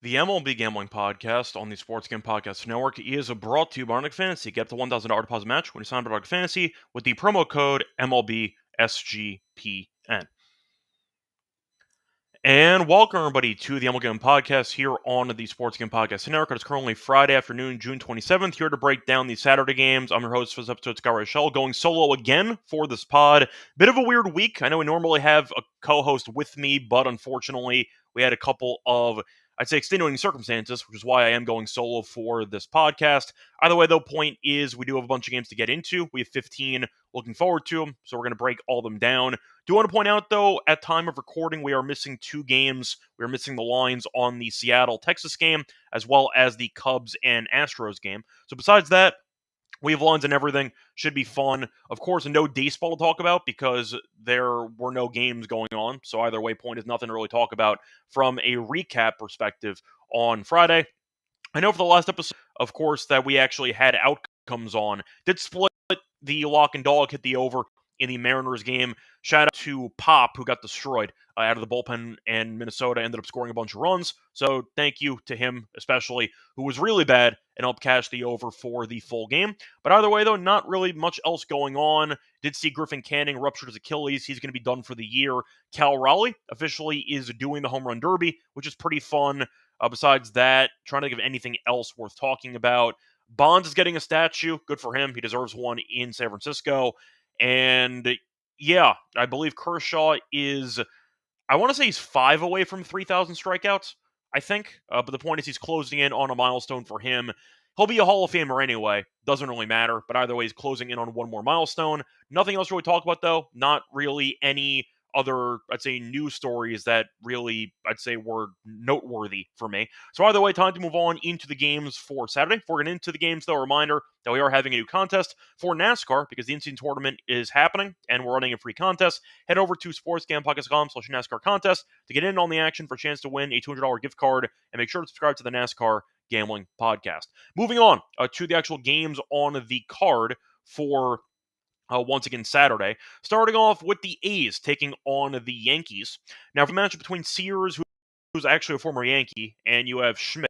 The MLB Gambling Podcast on the Sports Game Podcast Network is brought to you by Arctic Fantasy. Get the $1,000 deposit match when you sign up at Arctic Fantasy with the promo code MLB SGPN. And welcome, everybody, to the MLB Gambling Podcast here on the Sports Game Podcast Network. It's currently Friday afternoon, June 27th, here to break down the Saturday games. I'm your host for this episode, Scott Reichel, going solo again for this pod. Bit of a weird week. I know we normally have a co-host with me, but unfortunately, we had a couple of extenuating circumstances, which is why I am going solo for this podcast. Either way, though, point is we do have a bunch of games to get into. We have 15 looking forward to them, so we're going to break all of them down. Do want to point out, though, at time of recording, we are missing two games. We are missing the lines on the Seattle-Texas game, as well as the Cubs and Astros game. So besides that, we have lines and everything. Should be fun. Of course, no baseball to talk about because there were no games going on. So either way, point is nothing to really talk about from a recap perspective on Friday. I know for the last episode, of course, that we actually had outcomes on. Did split the lock and dog, hit the over in the Mariners game. Shout out to Pop, who got destroyed out of the bullpen, and Minnesota ended up scoring a bunch of runs. So thank you to him, especially, who was really bad and helped cash the over for the full game. But either way, though, not really much else going on. Did see Griffin Canning ruptured his Achilles. He's going to be done for the year. Cal Raleigh officially is doing the home run derby, which is pretty fun. Besides that, trying to think of anything else worth talking about. Bonds is getting a statue. Good for him. He deserves one in San Francisco. And yeah, I believe Kershaw is, I want to say he's 5 away from 3,000 strikeouts, I think. But the point is he's closing in on a milestone for him. He'll be a Hall of Famer anyway. Doesn't really matter. But either way, he's closing in on one more milestone. Nothing else to really talk about, though. Not really any other, news stories that really, were noteworthy for me. So either way, time to move on into the games for Saturday. Before we get into the games, though, a reminder that we are having a new contest for NASCAR because the in-season tournament is happening and we're running a free contest. Head over to sportsgamepodcast.com/NASCAR contest to get in on the action for a chance to win a $200 gift card, and make sure to subscribe to the NASCAR Gambling Podcast. Moving on to the actual games on the card for once again Saturday. Starting off with the A's taking on the Yankees. Now, for the matchup between Sears, who's actually a former Yankee, and you have Schmidt,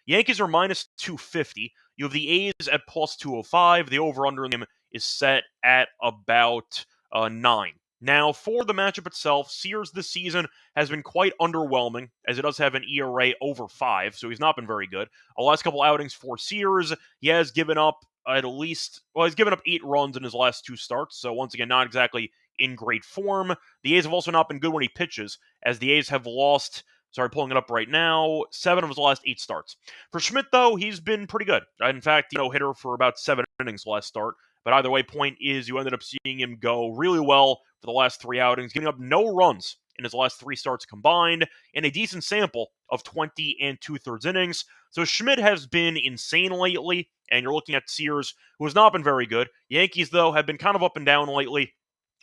Yankees are minus 250. You have the A's at plus 205. The over-under in them is set at about 9. Now, for the matchup itself, Sears this season has been quite underwhelming, as it does have an ERA over 5, so he's not been very good. The last couple outings for Sears, he has given up he's given up 8 runs in his last 2 starts, so once again, not exactly in great form. The A's have also not been good when he pitches, as the A's have lost, pulling it up right now, 7 of his last 8 starts. For Schmidt, though, he's been pretty good. In fact, hitter for about 7 innings last start. But either way, point is you ended up seeing him go really well for the last 3 outings, giving up no runs in his last 3 starts combined, and a decent sample of 20 and 2/3 innings. So Schmidt has been insane lately, and you're looking at Sears, who has not been very good. Yankees, though, have been kind of up and down lately.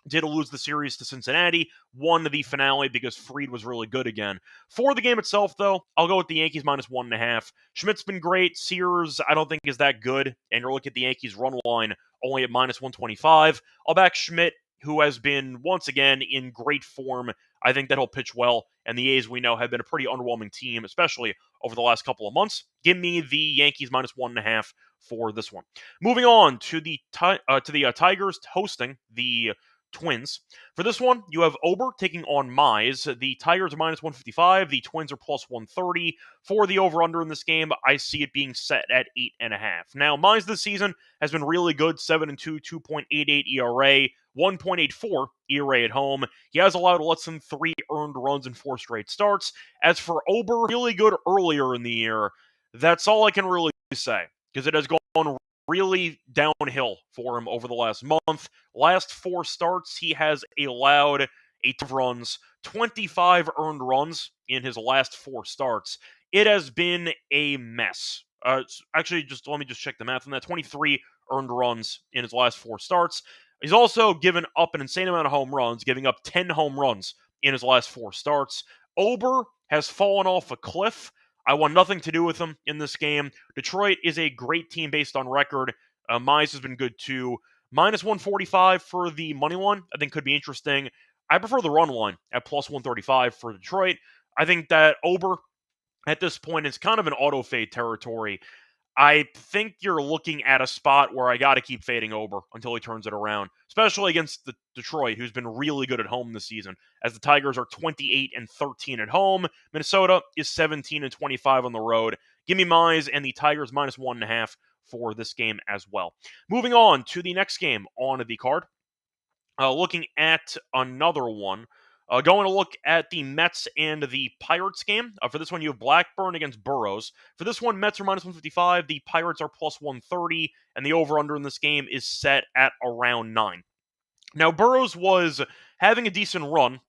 Did lose the series to Cincinnati, won the finale because Fried was really good again. For the game itself, though, I'll go with the Yankees minus 1.5. Schmidt's been great. Sears, I don't think is that good. And you're looking at the Yankees run line only at minus 125. I'll back Schmidt, who has been, once again, in great form. I think that he'll pitch well. And the A's, we know, have been a pretty underwhelming team, especially over the last couple of months. Give me the Yankees minus 1.5 for this one. Moving on to the Tigers hosting the Twins. For this one, you have Ober taking on Mize. The Tigers are minus 155. The Twins are plus 130. For the over-under in this game, I see it being set at 8.5. Now, Mize this season has been really good. 7-2, 2.88 ERA, 1.84 ERA at home. He has allowed less than 3 earned runs in 4 straight starts. As for Ober, really good earlier in the year. That's all I can really say, because it has gone really downhill for him over the last month. Last 4 starts, he has allowed 8 runs, 25 earned runs in his last 4 starts. It has been a mess. Actually, let me check the math on that. 23 earned runs in his last 4 starts. He's also given up an insane amount of home runs, giving up 10 home runs in his last 4 starts. Ober has fallen off a cliff. I want nothing to do with them in this game. Detroit is a great team based on record. Mize has been good too. Minus 145 for the money line, I think could be interesting. I prefer the run line at plus 135 for Detroit. I think that Ober at this point, it's kind of an auto fade territory. I think you're looking at a spot where I got to keep fading over until he turns it around, especially against the Detroit, who's been really good at home this season, as the Tigers are 28-13 at home. Minnesota is 17-25 on the road. Give me Mize and the Tigers -1.5 for this game as well. Moving on to the next game on the card. Looking at another one. Going to look at the Mets and the Pirates game. For this one, you have Blackburn against Burrows. For this one, Mets are -155. The Pirates are +130. And the over-under in this game is set at around 9. Now, Burrows was having a decent run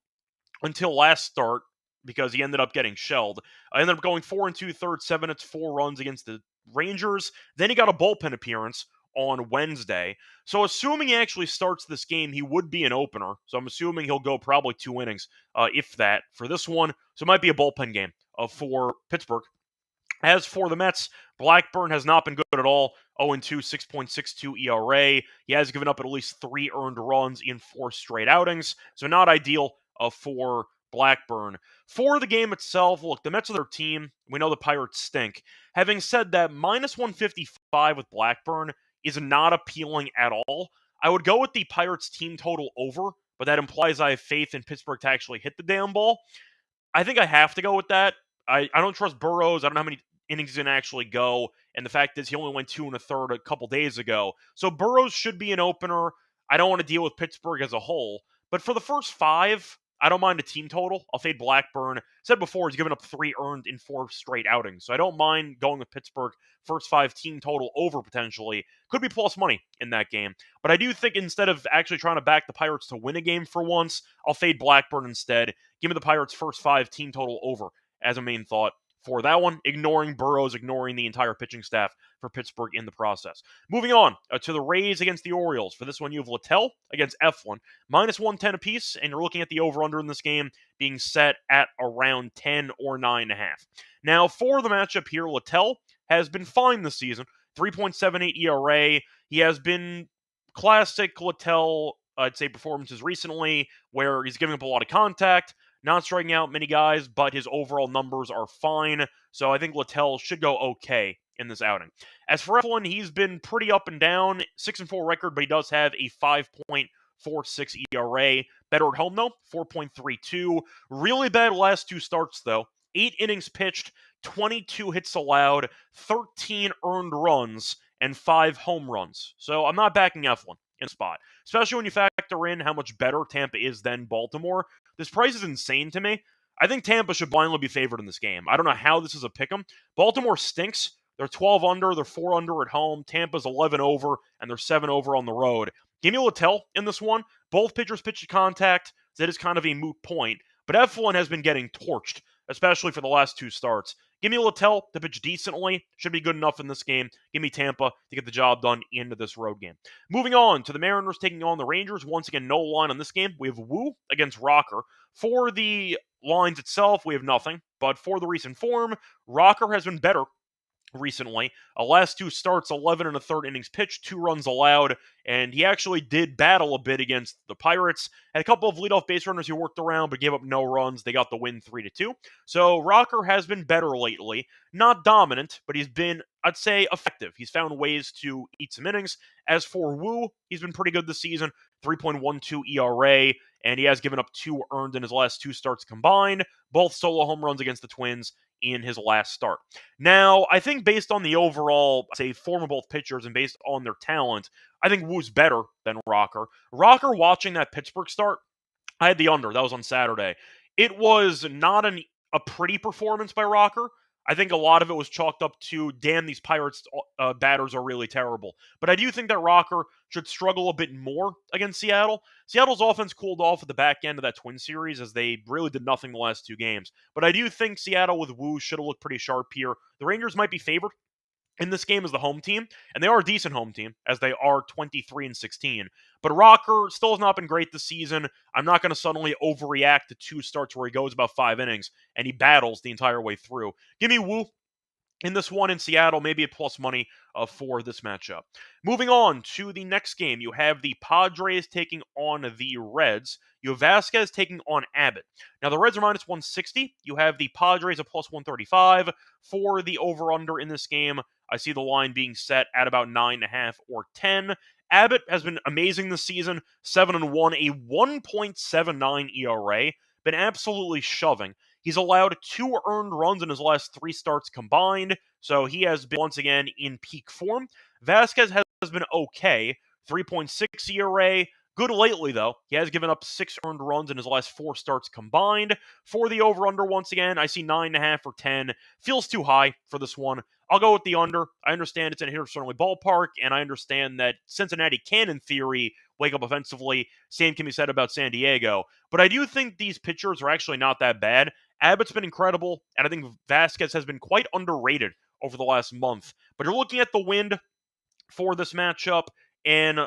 until last start because he ended up getting shelled. I ended up going 4 2/3, 7 hits, 4 runs against the Rangers. Then he got a bullpen appearance on Wednesday. So assuming he actually starts this game, he would be an opener. So I'm assuming he'll go probably 2 innings, if that, for this one. So it might be a bullpen game for Pittsburgh. As for the Mets, Blackburn has not been good at all. 0-2, 6.62 ERA. He has given up at least 3 earned runs in 4 straight outings. So not ideal for Blackburn. For the game itself, look, the Mets are their team. We know the Pirates stink. Having said that, -155 with Blackburn is not appealing at all. I would go with the Pirates team total over, but that implies I have faith in Pittsburgh to actually hit the damn ball. I think I have to go with that. I don't trust Burrows. I don't know how many innings he's going to actually go. And the fact is he only went 2 1/3 a couple days ago. So Burrows should be an opener. I don't want to deal with Pittsburgh as a whole. But for the first 5, I don't mind a team total. I'll fade Blackburn. Said before, he's given up 3 earned in 4 straight outings. So I don't mind going with Pittsburgh. First 5 team total over potentially. Could be plus money in that game. But I do think instead of actually trying to back the Pirates to win a game for once, I'll fade Blackburn instead. Give me the Pirates' first 5 team total over as a main thought for that one, ignoring Burrows, ignoring the entire pitching staff for Pittsburgh in the process. Moving on to the Rays against the Orioles. For this one, you have Littell against Eflin. -110 apiece, and you're looking at the over-under in this game being set at around 10 or 9.5. Now, for the matchup here, Littell has been fine this season. 3.78 ERA. He has been classic Littell, I'd say, performances recently, where he's giving up a lot of contact, not striking out many guys, but his overall numbers are fine. So I think Littell should go okay in this outing. As for Eflin, he's been pretty up and down. 6-4 record, but he does have a 5.46 ERA. Better at home, though. 4.32. Really bad last 2 starts, though. 8 innings pitched, 22 hits allowed, 13 earned runs, and 5 home runs. So I'm not backing Eflin in a spot, especially when you factor in how much better Tampa is than Baltimore. This price is insane to me. I think Tampa should blindly be favored in this game. I don't know how this is a pick'em. Baltimore stinks. They're 12 under, they're 4 under at home. Tampa's 11 over, and they're 7 over on the road. Give me Littell in this one. Both pitchers pitch to contact. That is kind of a moot point. But Eflin has been getting torched, especially for the last 2 starts. Give me Littell to pitch decently. Should be good enough in this game. Give me Tampa to get the job done into this road game. Moving on to the Mariners taking on the Rangers. Once again, no line on this game. We have Wu against Rocker. For the lines itself, we have nothing. But for the recent form, Rocker has been better recently. Last 2 starts, 11 1/3 innings pitched, 2 runs allowed, and he actually did battle a bit against the Pirates. Had a couple of leadoff base runners he worked around, but gave up no runs. They got the win 3-2. So Rocker has been better lately. Not dominant, but he's been, I'd say, effective. He's found ways to eat some innings. As for Wu, he's been pretty good this season. 3.12 ERA, and he has given up 2 earned in his last 2 starts combined. Both solo home runs against the Twins in his last start. Now, I think based on the overall, say, form of both pitchers and based on their talent, I think Wu's better than Rocker. Rocker, watching that Pittsburgh start, I had the under. That was on Saturday. It was not a pretty performance by Rocker. I think a lot of it was chalked up to, damn, these Pirates batters are really terrible. But I do think that Rocker should struggle a bit more against Seattle. Seattle's offense cooled off at the back end of that Twin series as they really did nothing the last 2 games. But I do think Seattle with Wu should have looked pretty sharp here. The Rangers might be favored in this game as the home team, and they are a decent home team, as they are 23-16. But Rocker still has not been great this season. I'm not going to suddenly overreact to 2 starts where he goes about 5 innings, and he battles the entire way through. Give me Wu in this one in Seattle, maybe a plus money for this matchup. Moving on to the next game, you have the Padres taking on the Reds. You have Vasquez taking on Abbott. Now, the Reds are minus 160. You have the Padres at plus 135 for the over-under in this game. I see the line being set at about 9.5 or 10. Abbott has been amazing this season, 7-1, a 1.79 ERA, been absolutely shoving. He's allowed 2 earned runs in his last 3 starts combined, so he has been once again in peak form. Vasquez has been okay, 3.6 ERA. Good lately, though. He has given up 6 earned runs in his last 4 starts combined. For the over-under, once again, I see 9.5 or 10. Feels too high for this one. I'll go with the under. I understand it's in a hitter-friendly ballpark, and I understand that Cincinnati can, in theory, wake up offensively. Same can be said about San Diego. But I do think these pitchers are actually not that bad. Abbott's been incredible, and I think Vasquez has been quite underrated over the last month. But you're looking at the wind for this matchup, and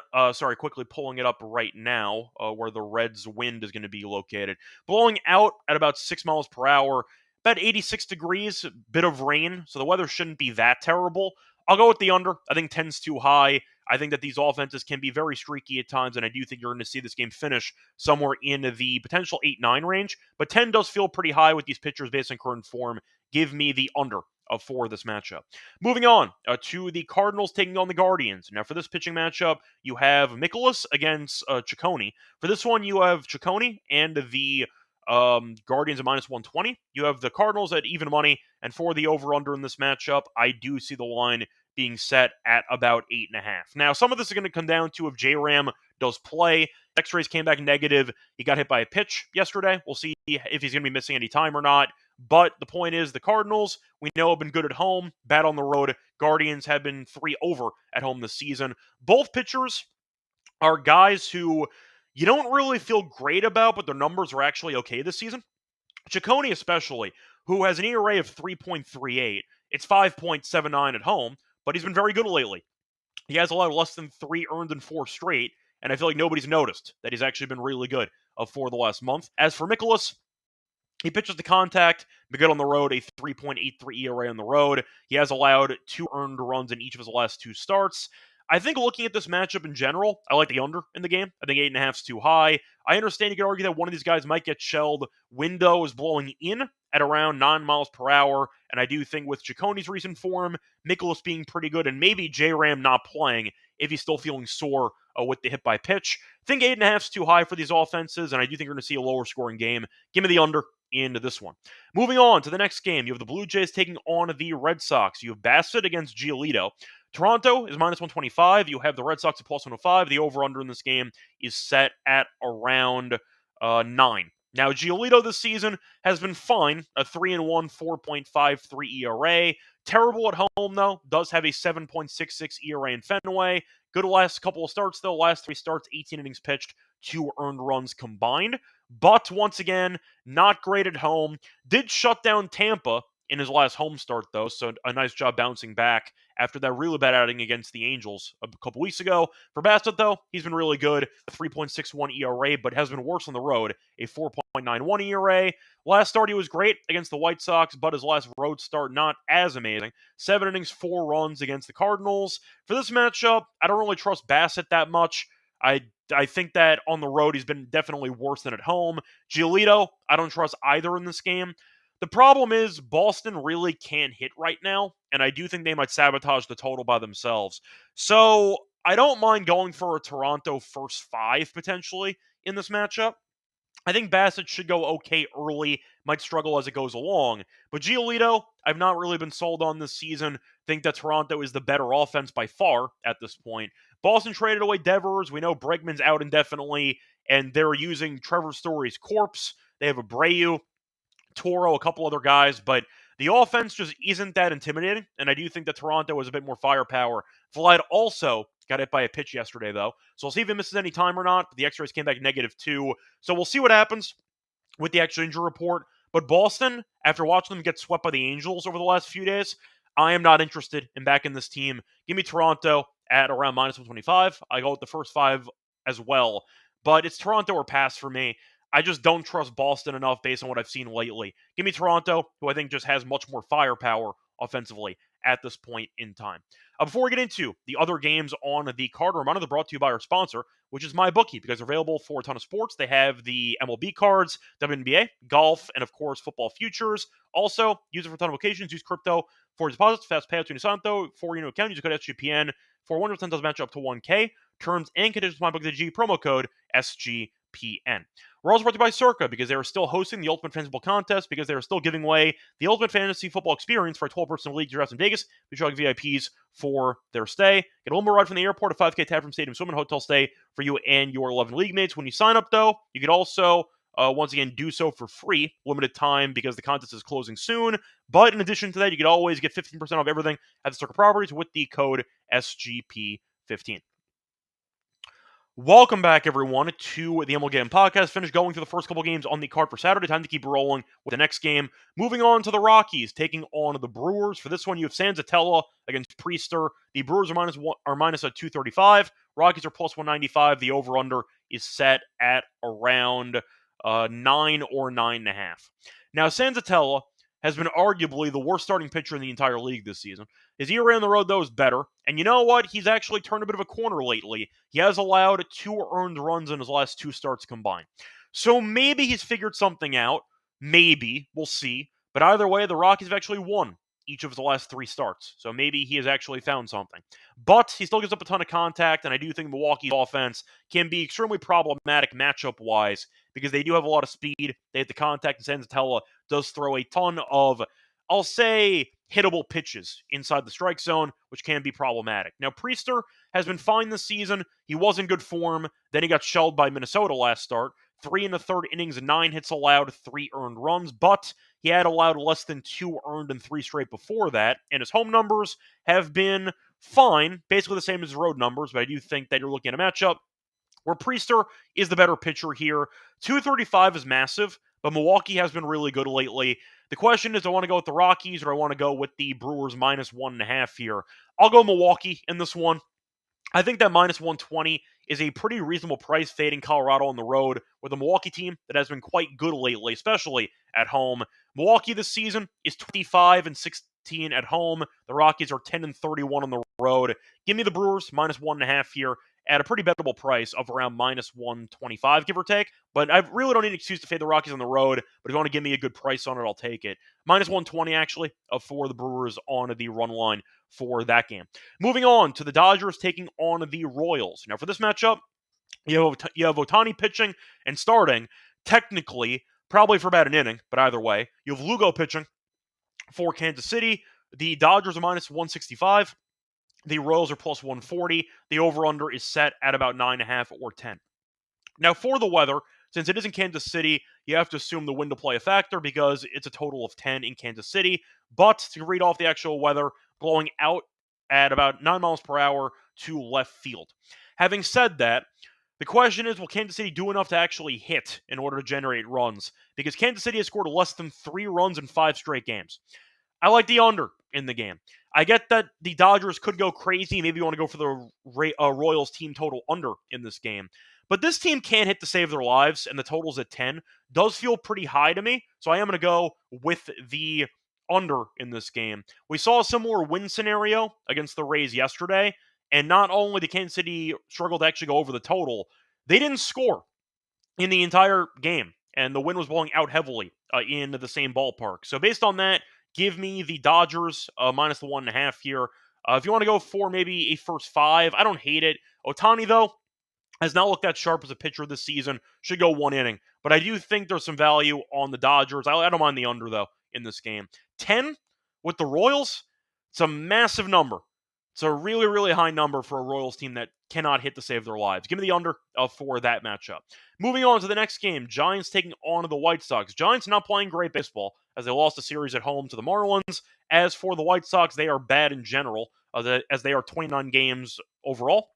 quickly pulling it up right now, where the Reds' wind is going to be located. Blowing out at about 6 miles per hour, about 86 degrees, bit of rain, so the weather shouldn't be that terrible. I'll go with the under. I think 10's too high. I think that these offenses can be very streaky at times, and I do think you're going to see this game finish somewhere in the potential 8-9 range. But 10 does feel pretty high with these pitchers based on current form. Give me the under for this matchup. Moving on to the Cardinals taking on the Guardians. Now, for this pitching matchup, you have Mikolas against Ciccone. For this one, you have Ciccone and the Guardians at minus 120. You have the Cardinals at even money, and for the over-under in this matchup, I do see the line being set at about 8.5. Now, some of this is going to come down to if J-Ram does play. X-rays came back negative. He got hit by a pitch yesterday. We'll see if he's going to be missing any time or not. But the point is, the Cardinals, we know, have been good at home, bad on the road. Guardians have been 3-over at home this season. Both pitchers are guys who you don't really feel great about, but their numbers are actually okay this season. Ciccone especially, who has an ERA of 3.38. It's 5.79 at home, but he's been very good lately. He has allowed less than 3 earned in 4 straight, and I feel like nobody's noticed that he's actually been really good for the last month. As for Mikolas, he pitches to contact, been good on the road, a 3.83 ERA on the road. He has allowed 2 earned runs in each of his last 2 starts. I think looking at this matchup in general, I like the under in the game. I think 8.5 is too high. I understand you can argue that one of these guys might get shelled. Window is blowing in at around 9 miles per hour, and I do think with Ciccone's recent form, Mikolas being pretty good, and maybe J-Ram not playing if he's still feeling sore with the hit by pitch. I think 8.5 is too high for these offenses, and I do think we're going to see a lower scoring game. Give me the under into this one. Moving on to the next game, you have the Blue Jays taking on the Red Sox. You have Bassett against Giolito. Toronto is minus 125. You have the Red Sox at plus 105. The over-under in this game is set at around 9. Now, Giolito this season has been fine, a 3-1, 4.53 ERA. Terrible at home, though. Does have a 7.66 ERA in Fenway. Good last couple of starts, though. Last 3 starts, 18 innings pitched, 2 earned runs combined. But, once again, not great at home. Did shut down Tampa in his last home start, though, so a nice job bouncing back after that really bad outing against the Angels a couple weeks ago. For Bassett, though, he's been really good, a 3.61 ERA, but has been worse on the road, a 4.91 ERA. Last start, he was great against the White Sox, but his last road start, not as amazing. 7 innings, 4 runs against the Cardinals. For this matchup, I don't really trust Bassett that much. I think that on the road, he's been definitely worse than at home. Giolito, I don't trust either in this game. The problem is Boston really can't hit right now, and I do think they might sabotage the total by themselves. So I don't mind going for a Toronto first 5 potentially in this matchup. I think Bassett should go okay early, might struggle as it goes along. But Giolito, I've not really been sold on this season. Think that Toronto is the better offense by far at this point. Boston traded away Devers. We know Bregman's out indefinitely, and they're using Trevor Story's corpse. They have Abreu, Toro, a couple other guys, but the offense just isn't that intimidating, and I do think that Toronto has a bit more firepower. Vlad also got hit by a pitch yesterday, though, so we'll see if he misses any time or not. The X-rays came back -2, so we'll see what happens with the extra injury report. But Boston, after watching them get swept by the Angels over the last few days, I am not interested in backing this team. Give me Toronto at around -125. I go with the first 5 as well, but it's Toronto or pass for me. I just don't trust Boston enough based on what I've seen lately. Give me Toronto, who I think just has much more firepower offensively at this point in time. Before we get into the other games on the card, a reminder, they're brought to you by our sponsor, which is MyBookie, because they're available for a ton of sports. They have the MLB cards, WNBA, golf, and of course, football futures. Also, use it for a ton of occasions. Use crypto for deposits, fast payouts to your Santo, for your new account. Use the code SGPN for 100% does match up to 1K. Terms and conditions MyBookie, promo code SGPN. We're also brought to you by Circa, because they are still hosting the Ultimate Fantasy Football Contest, because they are still giving away the Ultimate Fantasy Football Experience for a 12-person league drafts in Vegas. We show VIPs for their stay. Get a one more ride from the airport, a 5K tab from Stadium Swim and hotel stay for you and your 11 league mates. When you sign up, though, you could also, once again, do so for free, limited time, because the contest is closing soon. But in addition to that, you could always get 15% off everything at the Circa properties with the code SGP15. Welcome back, everyone, to the MLB Gambling Podcast. Finished going through the first couple games on the card for Saturday. Time to keep rolling with the next game. Moving on to the Rockies, taking on the Brewers. For this one, you have Sanzatella against Priester. The Brewers are minus a 235. Rockies are plus 195. The over-under is set at around 9 or 9.5. Now, Sanzatella has been arguably the worst starting pitcher in the entire league this season. His ERA on the road, though, is better. And you know what? He's actually turned a bit of a corner lately. He has allowed 2 earned runs in his last 2 starts combined. So maybe he's figured something out. Maybe. We'll see. But either way, the Rockies have actually won each of his last 3 starts. So maybe he has actually found something. But he still gives up a ton of contact, and I do think Milwaukee's offense can be extremely problematic matchup-wise, because they do have a lot of speed. They have the contact, and Sanzatella does throw a ton of, I'll say, hittable pitches inside the strike zone, which can be problematic. Now, Priester has been fine this season. He was in good form. Then he got shelled by Minnesota last start. 3 1/3 innings, 9 hits allowed, 3 earned runs, but he had allowed less than 2 earned in 3 straight before that, and his home numbers have been fine, basically the same as his road numbers, but I do think that you're looking at a matchup where Priester is the better pitcher here. 235 is massive, but Milwaukee has been really good lately. The question is, do I want to go with the Rockies, or do I want to go with the Brewers minus 1.5 here? I'll go Milwaukee in this one. I think that minus 120 is a pretty reasonable price fading Colorado on the road with a Milwaukee team that has been quite good lately, especially at home. Milwaukee this season is 25-16 at home. The Rockies are 10-31 on the road. Give me the Brewers minus 1.5 here at a pretty bettable price of around minus 125, give or take. But I really don't need an excuse to fade the Rockies on the road, but if you want to give me a good price on it, I'll take it. Minus 120, actually, for the Brewers on the run line for that game. Moving on to the Dodgers taking on the Royals. Now, for this matchup, you have Ohtani pitching and starting, technically, probably for about an inning, but either way. You have Lugo pitching for Kansas City. The Dodgers are minus 165. The Royals are plus 140. The over-under is set at about 9.5 or 10. Now, for the weather, since it is in Kansas City, you have to assume the wind to play a factor because it's a total of 10 in Kansas City. But to read off the actual weather, blowing out at about 9 miles per hour to left field. Having said that, the question is, will Kansas City do enough to actually hit in order to generate runs? Because Kansas City has scored less than 3 runs in 5 straight games. I like the under in the game. I get that the Dodgers could go crazy. Maybe you want to go for the Royals team total under in this game. But this team can't hit to save their lives, and the total's at 10. Does feel pretty high to me, so I am going to go with the under in this game. We saw a similar win scenario against the Rays yesterday, and not only did Kansas City struggle to actually go over the total, they didn't score in the entire game, and the wind was blowing out heavily in the same ballpark. So based on that, give me the Dodgers minus the 1.5 here. If you want to go for maybe a first 5, I don't hate it. Ohtani, though, has not looked that sharp as a pitcher this season. Should go 1 inning. But I do think there's some value on the Dodgers. I don't mind the under, though, in this game. 10 with the Royals, it's a massive number. It's a really, really high number for a Royals team that cannot hit to save their lives. Give me the under for that matchup. Moving on to the next game, Giants taking on the White Sox. Giants not playing great baseball as they lost a series at home to the Marlins. As for the White Sox, they are bad in general as they are 29 games overall.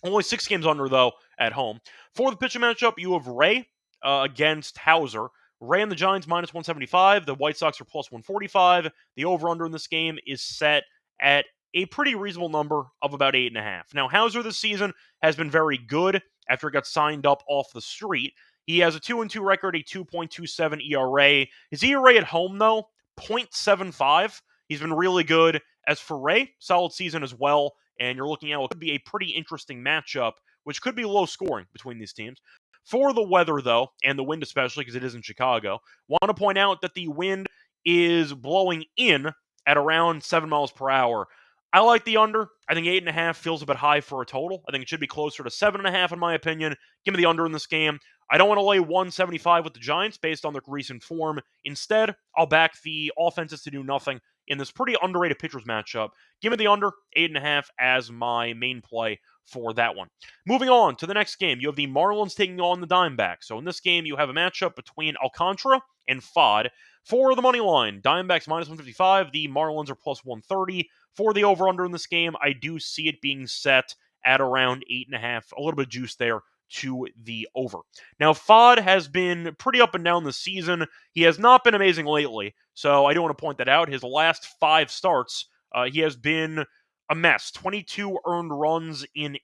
Only 6 games under, though, at home. For the pitching matchup, you have Ray against Hauser. Ray and the Giants minus 175. The White Sox are plus 145. The over-under in this game is set at a pretty reasonable number of about 8.5. Now, Hauser this season has been very good after he got signed up off the street. He has a 2-2 record, a 2.27 ERA. His ERA at home, though, 0.75. He's been really good. As for Ray, solid season as well, and you're looking at what could be a pretty interesting matchup, which could be low scoring between these teams. For the weather, though, and the wind especially, because it is in Chicago, want to point out that the wind is blowing in at around 7 miles per hour. I like the under. I think 8.5 feels a bit high for a total. I think it should be closer to 7.5 in my opinion. Give me the under in this game. I don't want to lay 175 with the Giants based on their recent form. Instead, I'll back the offenses to do nothing in this pretty underrated pitchers matchup. Give me the under, 8.5 as my main play for that one. Moving on to the next game, you have the Marlins taking on the Diamondbacks. So in this game, you have a matchup between Alcantara and Fod. For the money line, Diamondbacks minus 155, the Marlins are plus 130. For the over-under in this game, I do see it being set at around 8.5, a little bit of juice there to the over. Now, Fod has been pretty up and down this season. He has not been amazing lately, so I do want to point that out. His last 5 starts, he has been a mess. 22 earned runs in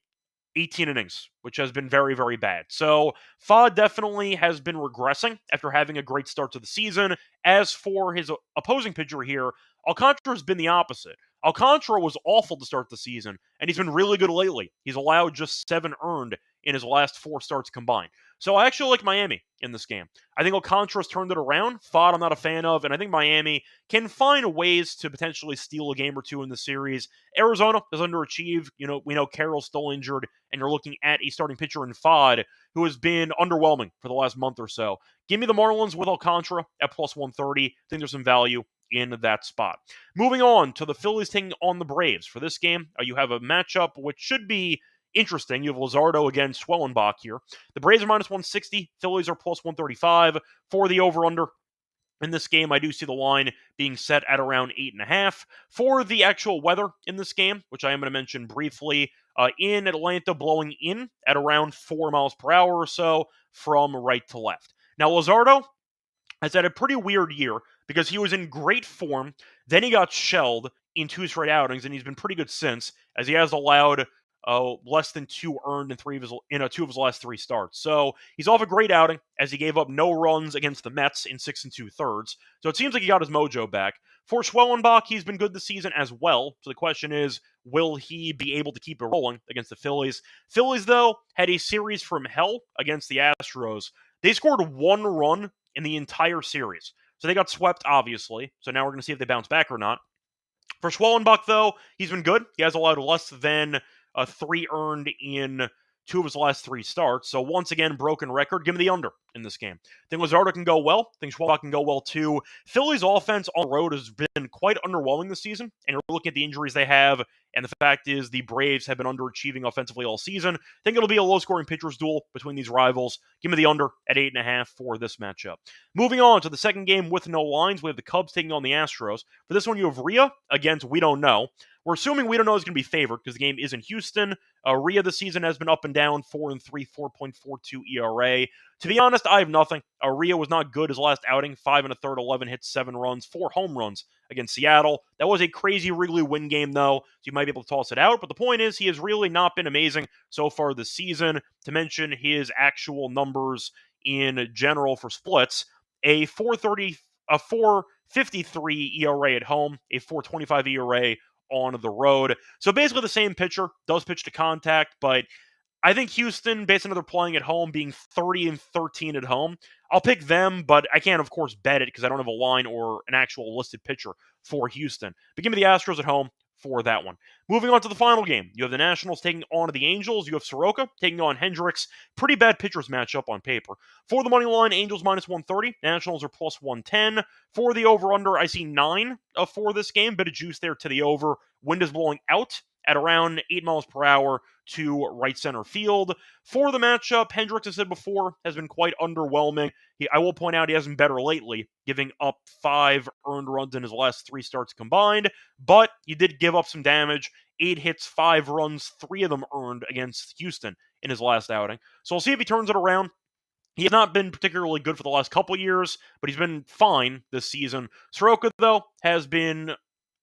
18 innings, which has been very, very bad. So Fod definitely has been regressing after having a great start to the season. As for his opposing pitcher here, Alcantara has been the opposite. Alcantara was awful to start the season, and he's been really good lately. He's allowed just 7 earned in his last 4 starts combined. So I actually like Miami in this game. I think Alcantara's turned it around. Fod I'm not a fan of, and I think Miami can find ways to potentially steal a game or two in the series. Arizona has underachieved. We know Carroll's still injured, and you're looking at a starting pitcher in Fod who has been underwhelming for the last month or so. Give me the Marlins with Alcantara at plus 130. I think there's some value in that spot. Moving on to the Phillies taking on the Braves. For this game, you have a matchup which should be interesting. You have Luzardo against Schwellenbach here. The Braves are minus 160. Phillies are plus 135. For the over-under in this game, I do see the line being set at around 8.5. For the actual weather in this game, which I am going to mention briefly, in Atlanta, blowing in at around 4 miles per hour or so from right to left. Now, Luzardo has had a pretty weird year because he was in great form, then he got shelled in 2 straight outings, and he's been pretty good since, as he has allowed less than 2 earned in 2 of his last 3 starts. So he's off a great outing, as he gave up no runs against the Mets in 6 2/3. So it seems like he got his mojo back. For Schwellenbach, he's been good this season as well. So the question is, will he be able to keep it rolling against the Phillies? Phillies, though, had a series from hell against the Astros. They scored 1 run in the entire series. So they got swept, obviously. So now we're going to see if they bounce back or not. For Schwellenbach, though, he's been good. He has allowed less than 3 earned in 2 of his last 3 starts. So once again, broken record. Give me the under in this game. I think Luzardo can go well. I think Schwellenbach can go well too. Philly's offense on the road has been quite underwhelming this season. And you're looking at the injuries they have. And the fact is the Braves have been underachieving offensively all season. I think it'll be a low-scoring pitcher's duel between these rivals. Give me the under at 8.5 for this matchup. Moving on to the second game with no lines, we have the Cubs taking on the Astros. For this one, you have Rhea against We Don't Know. We're assuming We Don't Know is going to be favored because the game is in Houston. Rhea this season has been up and down, 4-3, 4.42 ERA. To be honest, I have nothing. Rhea was not good his last outing, 5 1/3, 11 hits, 7 runs, 4 home runs against Seattle. That was a crazy Wrigley win game, though, so you might be able to toss it out. But the point is, he has really not been amazing so far this season. To mention his actual numbers in general for splits, a 4.53 ERA at home, a 4.25 ERA on the road. So basically the same pitcher, does pitch to contact, but I think Houston, based on how they're playing at home, being 30-13 at home, I'll pick them, but I can't, of course, bet it because I don't have a line or an actual listed pitcher for Houston. But give me the Astros at home for that one. Moving on to the final game, you have the Nationals taking on the Angels. You have Soroka taking on Hendricks. Pretty bad pitchers matchup on paper. For the money line, Angels minus 130. Nationals are plus 110. For the over-under, I see 9 for this game. Bit of juice there to the over. Wind is blowing out at around 8 miles per hour to right center field. For the matchup, Hendricks, as I said before, has been quite underwhelming. I will point out he hasn't been better lately, giving up 5 earned runs in his last 3 starts combined, but he did give up some damage. 8 hits, 5 runs, 3 of them earned against Houston in his last outing. So we'll see if he turns it around. He has not been particularly good for the last couple years, but he's been fine this season. Soroka, though, has been,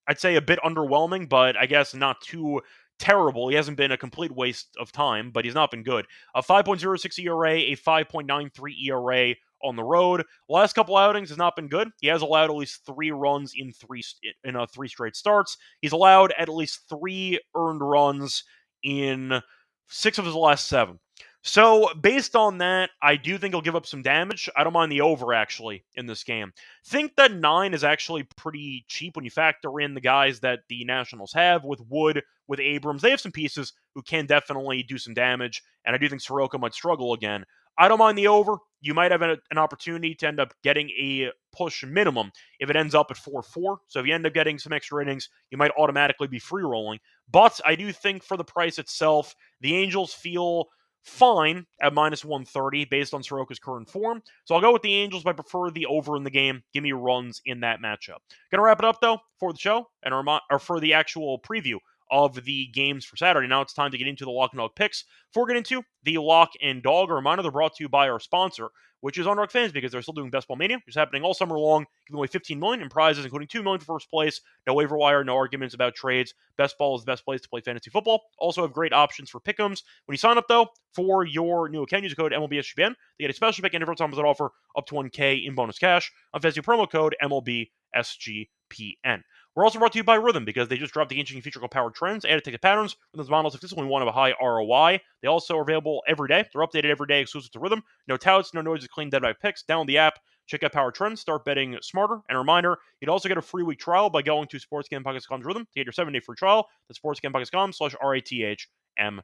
I'd say, a bit underwhelming, but I guess not too terrible. He hasn't been a complete waste of time, but he's not been good. A 5.06 ERA, a 5.93 ERA on the road. Last couple outings has not been good. He has allowed at least 3 runs in 3 straight starts. He's allowed at least 3 earned runs in 6 of his last 7. So, based on that, I do think he'll give up some damage. I don't mind the over, actually, in this game. Think that 9 is actually pretty cheap when you factor in the guys that the Nationals have with Wood, with Abrams. They have some pieces who can definitely do some damage, and I do think Soroka might struggle again. I don't mind the over. You might have an opportunity to end up getting a push minimum if it ends up at 4-4. So if you end up getting some extra innings, you might automatically be free rolling. But I do think for the price itself, the Angels feel fine at minus 130 based on Soroka's current form. So I'll go with the Angels, but I prefer the over in the game. Give me runs in that matchup. Gonna wrap it up though for the show and or for the actual preview of the games for Saturday. Now it's time to get into the lock and dog picks. Before we get into the lock and dog, a reminder they're brought to you by our sponsor, which is Underdog Fans, because they're still doing Best Ball Mania, which is happening all summer long, giving away $15 million in prizes, including $2 million for first place. No waiver wire, no arguments about trades. Best Ball is the best place to play fantasy football. Also have great options for pick'ems. When you sign up, though, for your new account, use the code MLB SGPN. They get a special pick and different times that offer up to $1K in bonus cash. On fantasy promo code MLB SGPN. We're also brought to you by Rhythm, because they just dropped the interesting feature called Powered Trends, added ticket patterns. Rhythm's models consistently one of a high ROI. They also are available every day. They're updated every day, exclusive to Rhythm. No touts, no noises, clean dead by picks. Download the app, check out Powered Trends, start betting smarter. And a reminder, you'd also get a free week trial by going to sportsgamepodcast.com's Rhythm to get your 7-day free trial. That's sportsgamepodcast.com/RATHMM.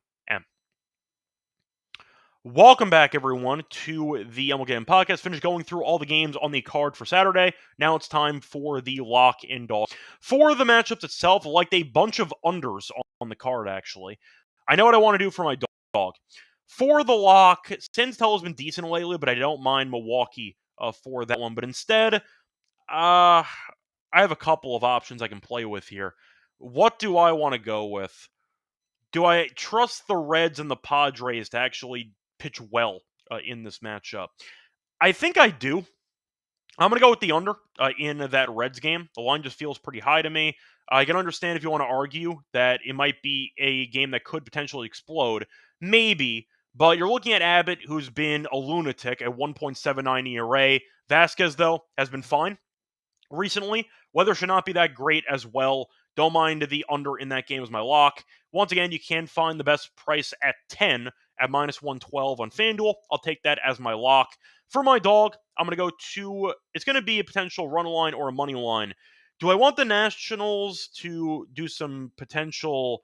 Welcome back, everyone, to the MLB Gambling Podcast. Finished going through all the games on the card for Saturday. Now it's time for the lock and dog. For the matchups itself, I liked a bunch of unders on the card, actually. I know what I want to do for my dog. For the lock, Sintel has been decent lately, but I don't mind Milwaukee for that one. But instead, I have a couple of options I can play with here. What do I want to go with? Do I trust the Reds and the Padres to actually pitch well in this matchup? I think I do. I'm going to go with the under in that Reds game. The line just feels pretty high to me. I can understand if you want to argue that it might be a game that could potentially explode. Maybe. But you're looking at Abbott, who's been a lunatic at 1.79 ERA. Vasquez, though, has been fine recently. Weather should not be that great as well. Don't mind the under in that game as my lock. Once again, you can find the best price at 10 at minus 112 on FanDuel. I'll take that as my lock. For my dog, I'm going to go to, it's going to be a potential run line or a money line. Do I want the Nationals to do some potential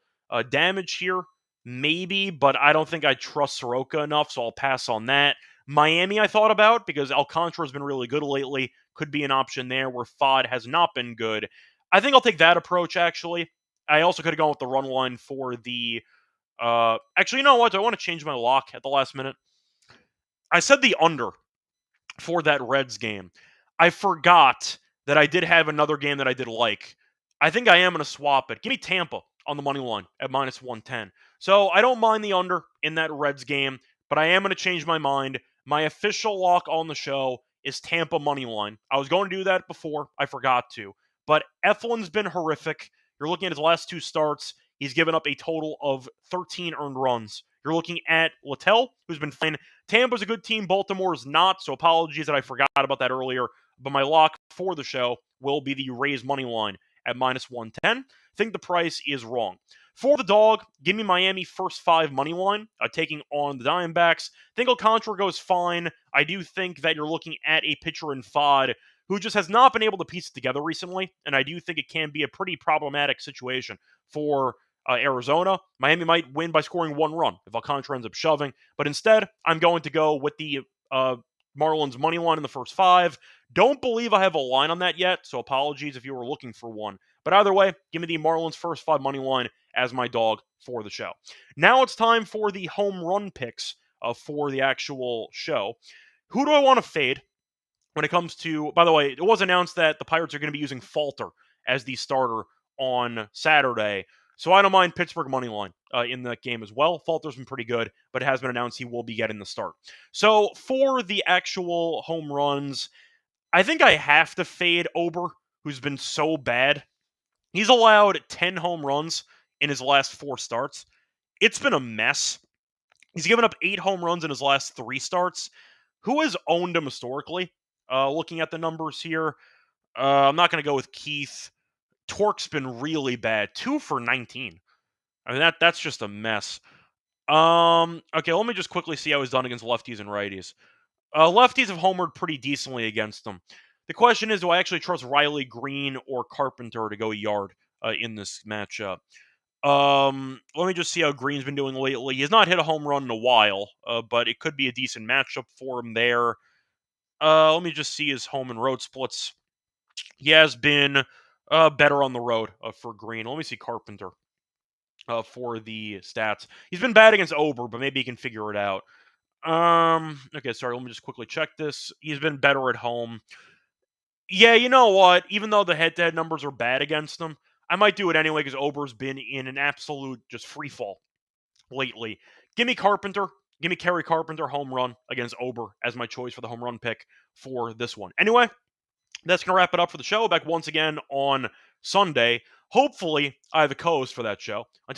damage here? Maybe, but I don't think I trust Soroka enough, so I'll pass on that. Miami I thought about, because Alcantara has been really good lately. Could be an option there where Fod has not been good. I think I'll take that approach, actually. I also could have gone with the run line for the... actually, you know what? Do I want to change my lock at the last minute? I said the under for that Reds game. I forgot that I did have another game that I did like. I think I am going to swap it. Give me Tampa on the money line at minus 110. So I don't mind the under in that Reds game, but I am going to change my mind. My official lock on the show is Tampa money line. I was going to do that before. I forgot to. But Eflin's been horrific. You're looking at his last 2 starts. He's given up a total of 13 earned runs. You're looking at Littell, who's been fine. Tampa's a good team. Baltimore's not, so apologies that I forgot about that earlier. But my lock for the show will be the Rays money line at minus 110. I think the price is wrong. For the dog, give me Miami first 5 money line, taking on the Diamondbacks. I think Alcantara goes fine. I do think that you're looking at a pitcher in Fod who just has not been able to piece it together recently, and I do think it can be a pretty problematic situation for Arizona. Miami might win by scoring 1 run if Alcantara ends up shoving, but instead, I'm going to go with the Marlins money line in the first 5. Don't believe I have a line on that yet, so apologies if you were looking for one. But either way, give me the Marlins first 5 money line as my dog for the show. Now it's time for the home run picks for the actual show. Who do I want to fade when it comes to, by the way, it was announced that the Pirates are going to be using Falter as the starter on Saturday. So I don't mind Pittsburgh money line in that game as well. Falter's been pretty good, but it has been announced he will be getting the start. So for the actual home runs, I think I have to fade Ober, who's been so bad. He's allowed 10 home runs in his last 4 starts. It's been a mess. He's given up 8 home runs in his last 3 starts. Who has owned him historically? Looking at the numbers here, I'm not going to go with Keith. Torque's been really bad. 2 for 19. I mean, that's just a mess. Okay, let me just quickly see how he's done against lefties and righties. Lefties have homered pretty decently against them. The question is, do I actually trust Riley Green or Carpenter to go yard in this matchup? Let me just see how Green's been doing lately. He's not hit a home run in a while, but it could be a decent matchup for him there. Let me just see his home and road splits. He has been better on the road for Green. Let me see Carpenter for the stats. He's been bad against Ober, but maybe he can figure it out. Okay, sorry, let me just quickly check this. He's been better at home. Yeah, you know what? Even though the head-to-head numbers are bad against him, I might do it anyway because Ober's been in an absolute just free fall lately. Give me Carpenter. Give me Kerry Carpenter home run against Ober as my choice for the home run pick for this one. Anyway, that's going to wrap it up for the show. Back once again on Sunday. Hopefully, I have a co-host for that show. Until